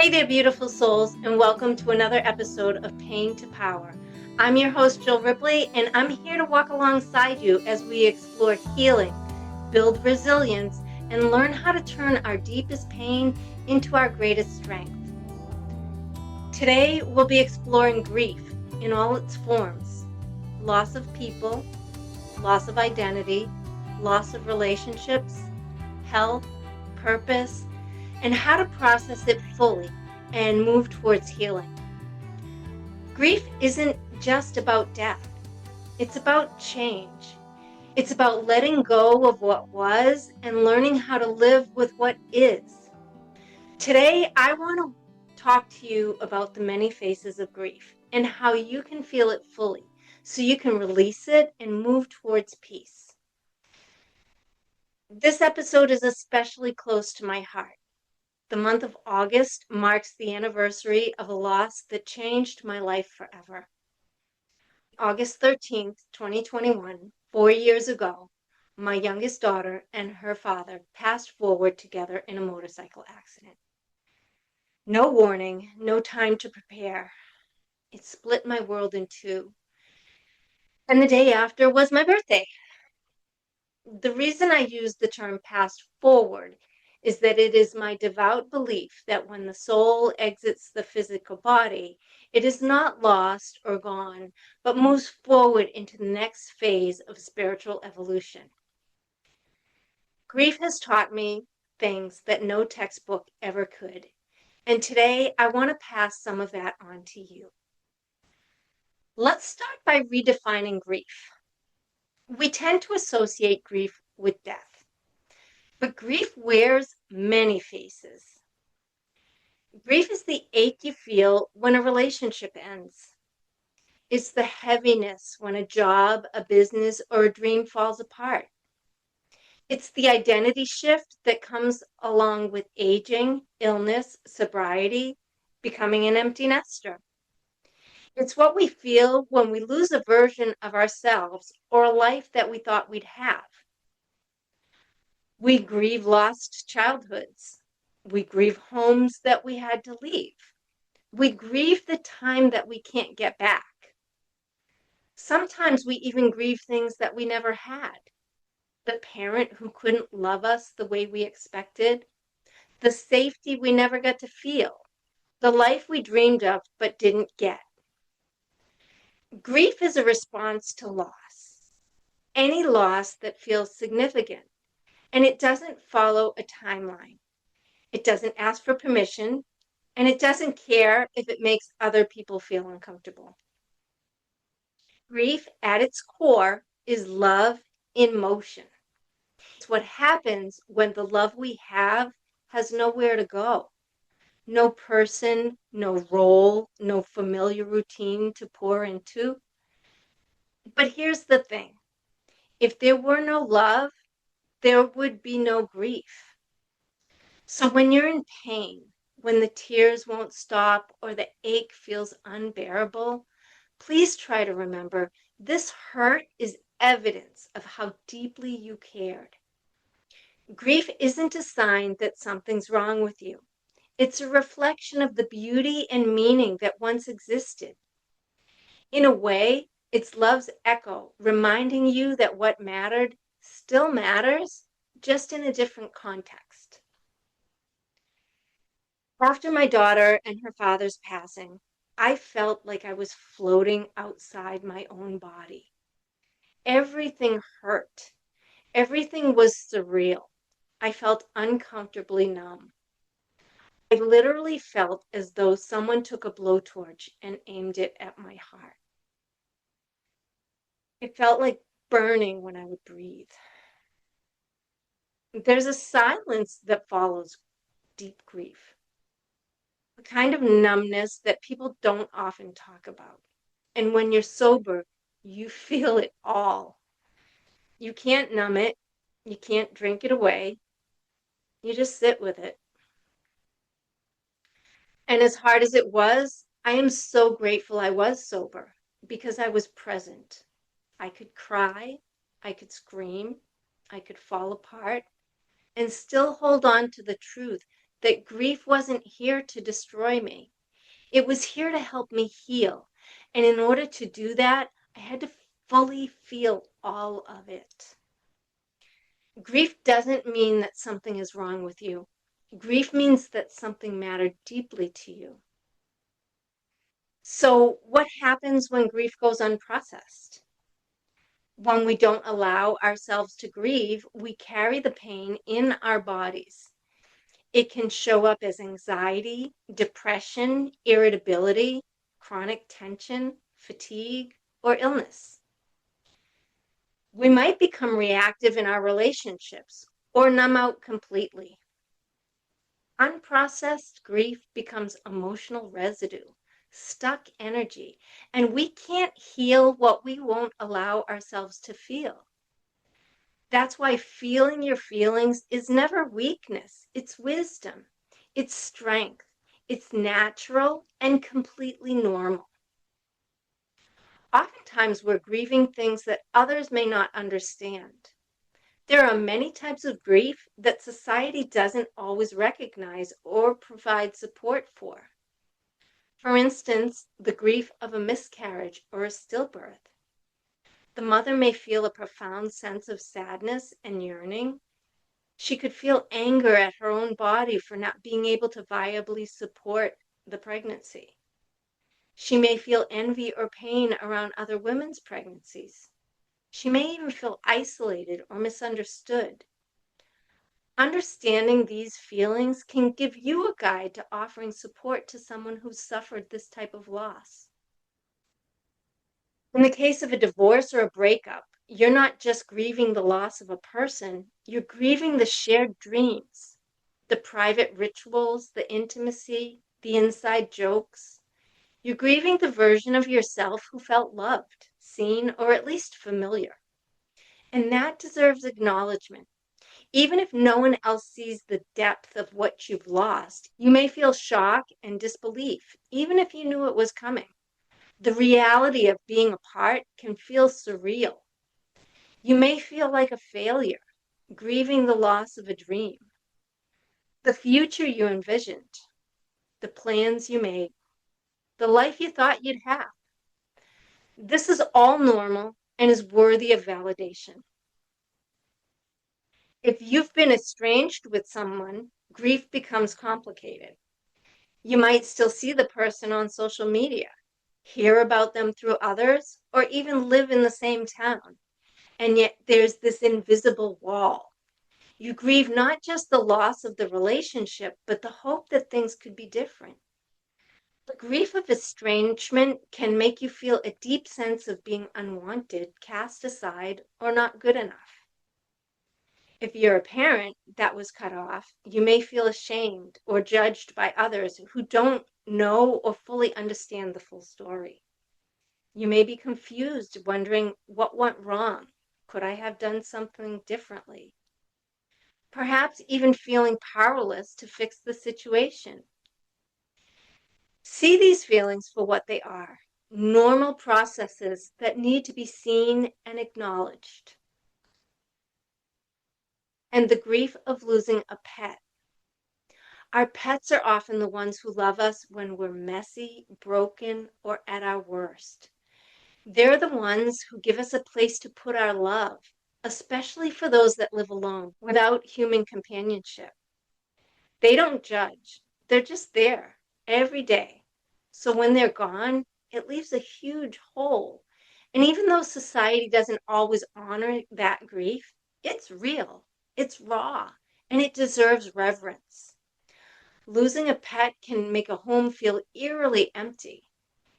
Hey there, beautiful souls, and welcome to another episode of Pain to Power. I'm your host, Jill Ripley, and I'm here to walk alongside you as we explore healing, build resilience, and learn how to turn our deepest pain into our greatest strength. Today, we'll be exploring grief in all its forms: loss of people, loss of identity, loss of relationships, health, purpose, and how to process it fully and move towards healing. Grief isn't just about death. It's about change. It's about letting go of what was and learning how to live with what is. Today, I want to talk to you about the many faces of grief and how you can feel it fully so you can release it and move towards peace. This episode is especially close to my heart. The month of August marks the anniversary of a loss that changed my life forever. August 13th, 2021, 4 years ago, my youngest daughter and her father passed forward together in a motorcycle accident. No warning, no time to prepare. It split my world in two. And the day after was my birthday. The reason I use the term passed forward is that it is my devout belief that when the soul exits the physical body, it is not lost or gone, but moves forward into the next phase of spiritual evolution. Grief has taught me things that no textbook ever could, and today I want to pass some of that on to you. Let's start by redefining grief. We tend to associate grief with death. But grief wears many faces. Grief is the ache you feel when a relationship ends. It's the heaviness when a job, a business, or a dream falls apart. It's the identity shift that comes along with aging, illness, sobriety, becoming an empty nester. It's what we feel when we lose a version of ourselves or a life that we thought we'd have. We grieve lost childhoods. We grieve homes that we had to leave. We grieve the time that we can't get back. Sometimes we even grieve things that we never had. The parent who couldn't love us the way we expected. The safety we never got to feel. The life we dreamed of but didn't get. Grief is a response to loss. Any loss that feels significant. And it doesn't follow a timeline. It doesn't ask for permission, and it doesn't care if it makes other people feel uncomfortable. Grief at its core is love in motion. It's what happens when the love we have has nowhere to go. No person, no role, no familiar routine to pour into. But here's the thing. If there were no love, there would be no grief. So when you're in pain, when the tears won't stop or the ache feels unbearable, please try to remember this hurt is evidence of how deeply you cared. Grief isn't a sign that something's wrong with you. It's a reflection of the beauty and meaning that once existed. In a way, it's love's echo, reminding you that what mattered still matters, just in a different context. After my daughter and her father's passing, I felt like I was floating outside my own body. Everything hurt. Everything was surreal. I felt uncomfortably numb. I literally felt as though someone took a blowtorch and aimed it at my heart. It felt like burning when I would breathe. There's a silence that follows deep grief, a kind of numbness that people don't often talk about. And when you're sober, you feel it all. You can't numb it. You can't drink it away. You just sit with it. And as hard as it was, I am so grateful I was sober because I was present. I could cry, I could scream, I could fall apart, and still hold on to the truth that grief wasn't here to destroy me. It was here to help me heal. And in order to do that, I had to fully feel all of it. Grief doesn't mean that something is wrong with you. Grief means that something mattered deeply to you. So, what happens when grief goes unprocessed? When we don't allow ourselves to grieve, we carry the pain in our bodies. It can show up as anxiety, depression, irritability, chronic tension, fatigue, or illness. We might become reactive in our relationships or numb out completely. Unprocessed grief becomes emotional residue, stuck energy, and we can't heal what we won't allow ourselves to feel. That's why feeling your feelings is never weakness. It's wisdom. It's strength. It's natural and completely normal. Oftentimes, we're grieving things that others may not understand. There are many types of grief that society doesn't always recognize or provide support for. For instance, the grief of a miscarriage or a stillbirth. The mother may feel a profound sense of sadness and yearning. She could feel anger at her own body for not being able to viably support the pregnancy. She may feel envy or pain around other women's pregnancies. She may even feel isolated or misunderstood. Understanding these feelings can give you a guide to offering support to someone who's suffered this type of loss. In the case of a divorce or a breakup, you're not just grieving the loss of a person, you're grieving the shared dreams, the private rituals, the intimacy, the inside jokes. You're grieving the version of yourself who felt loved, seen, or at least familiar. And that deserves acknowledgement. Even if no one else sees the depth of what you've lost, you may feel shock and disbelief, even if you knew it was coming. The reality of being apart can feel surreal. You may feel like a failure, grieving the loss of a dream, the future you envisioned, the plans you made, the life you thought you'd have. This is all normal and is worthy of validation. If you've been estranged with someone, grief becomes complicated. You might still see the person on social media, hear about them through others, or even live in the same town. And yet there's this invisible wall. You grieve not just the loss of the relationship, but the hope that things could be different. The grief of estrangement can make you feel a deep sense of being unwanted, cast aside, or not good enough. If you're a parent that was cut off, you may feel ashamed or judged by others who don't know or fully understand the full story. You may be confused, wondering what went wrong. Could I have done something differently? Perhaps even feeling powerless to fix the situation. See these feelings for what they are, normal processes that need to be seen and acknowledged. And the grief of losing a pet. Our pets are often the ones who love us when we're messy, broken, or at our worst. They're the ones who give us a place to put our love, especially for those that live alone without human companionship. They don't judge, they're just there every day. So when they're gone, it leaves a huge hole. And even though society doesn't always honor that grief, it's real, it's raw, and it deserves reverence. Losing a pet can make a home feel eerily empty.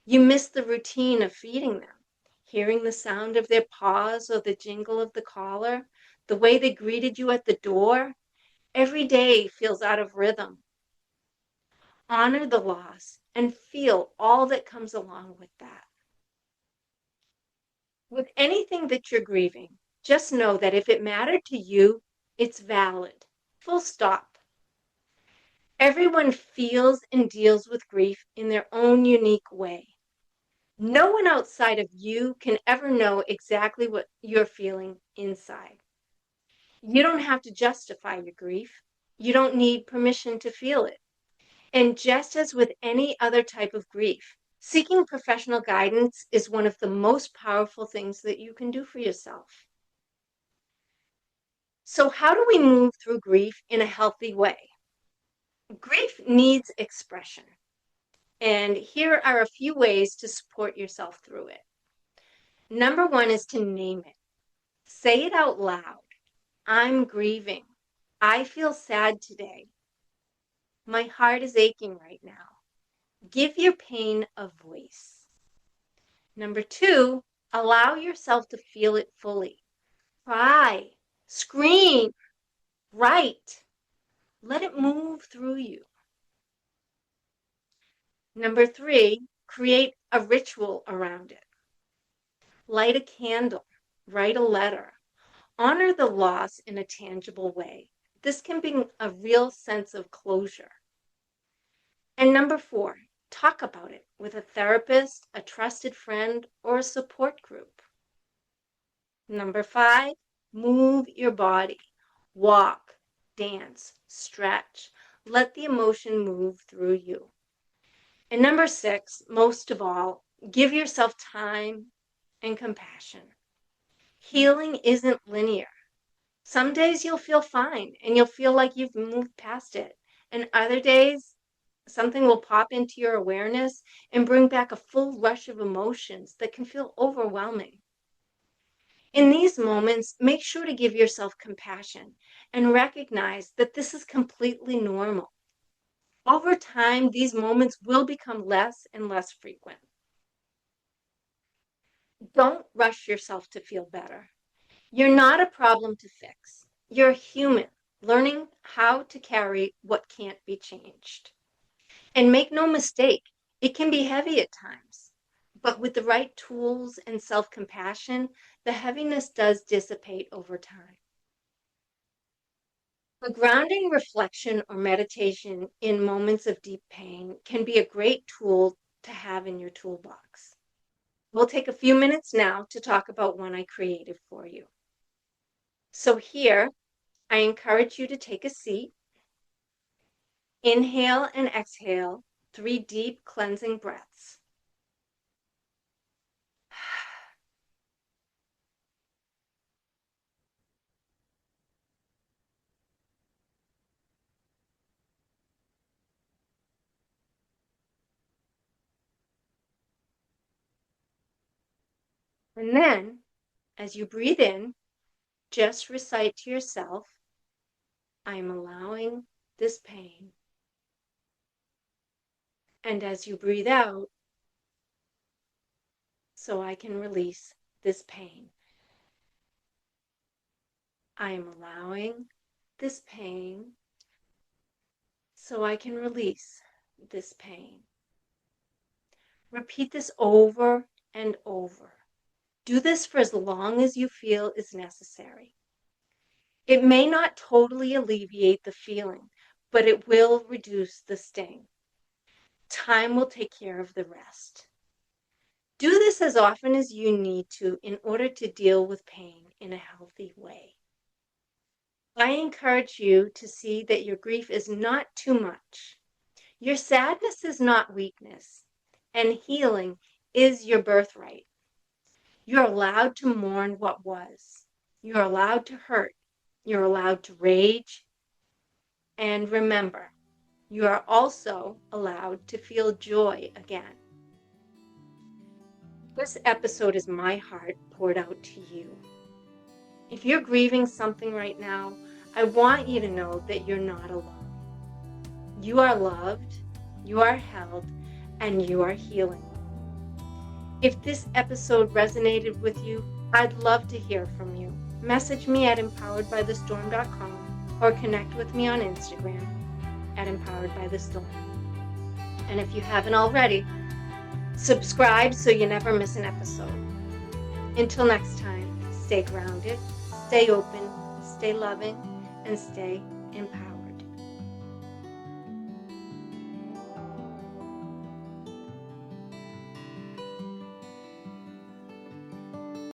You miss the routine of feeding them, hearing the sound of their paws or the jingle of the collar, the way they greeted you at the door. Every day feels out of rhythm. Honor the loss and feel all that comes along with that. With anything that you're grieving, just know that if it mattered to you, it's valid. Full stop. Everyone feels and deals with grief in their own unique way. No one outside of you can ever know exactly what you're feeling inside. You don't have to justify your grief. You don't need permission to feel it. And just as with any other type of grief, seeking professional guidance is one of the most powerful things that you can do for yourself. So how do we move through grief in a healthy way? Grief needs expression. And here are a few ways to support yourself through it. Number one is to name it. Say it out loud. I'm grieving. I feel sad today. My heart is aching right now. Give your pain a voice. Number two, allow yourself to feel it fully. Cry, scream, write. Let it move through you. Number three, create a ritual around it. Light a candle, write a letter, honor the loss in a tangible way. This can bring a real sense of closure. And number four, talk about it with a therapist, a trusted friend, or a support group. Number five, move your body. Walk, dance, stretch. Let the emotion move through you. And number six, most of all, give yourself time and compassion. Healing isn't linear. Some days you'll feel fine and you'll feel like you've moved past it. And other days, something will pop into your awareness and bring back a full rush of emotions that can feel overwhelming. In these moments, make sure to give yourself compassion and recognize that this is completely normal. Over time, these moments will become less and less frequent. Don't rush yourself to feel better. You're not a problem to fix. You're human, learning how to carry what can't be changed. And make no mistake, it can be heavy at times. But with the right tools and self-compassion, the heaviness does dissipate over time. A grounding reflection or meditation in moments of deep pain can be a great tool to have in your toolbox. We'll take a few minutes now to talk about one I created for you. So here, I encourage you to take a seat, inhale and exhale 3 deep cleansing breaths. And then, as you breathe in, just recite to yourself, I am allowing this pain. And as you breathe out, so I can release this pain. I am allowing this pain so I can release this pain. Repeat this over and over. Do this for as long as you feel is necessary. It may not totally alleviate the feeling, but it will reduce the sting. Time will take care of the rest. Do this as often as you need to in order to deal with pain in a healthy way. I encourage you to see that your grief is not too much. Your sadness is not weakness, and healing is your birthright. You're allowed to mourn what was. You're allowed to hurt. You're allowed to rage. And remember, you are also allowed to feel joy again. This episode is my heart poured out to you. If you're grieving something right now, I want you to know that you're not alone. You are loved, you are held, and you are healing. If this episode resonated with you, I'd love to hear from you. Message me at empoweredbythestorm.com or connect with me on Instagram at empoweredbythestorm. And if you haven't already, subscribe so you never miss an episode. Until next time, stay grounded, stay open, stay loving, and stay empowered.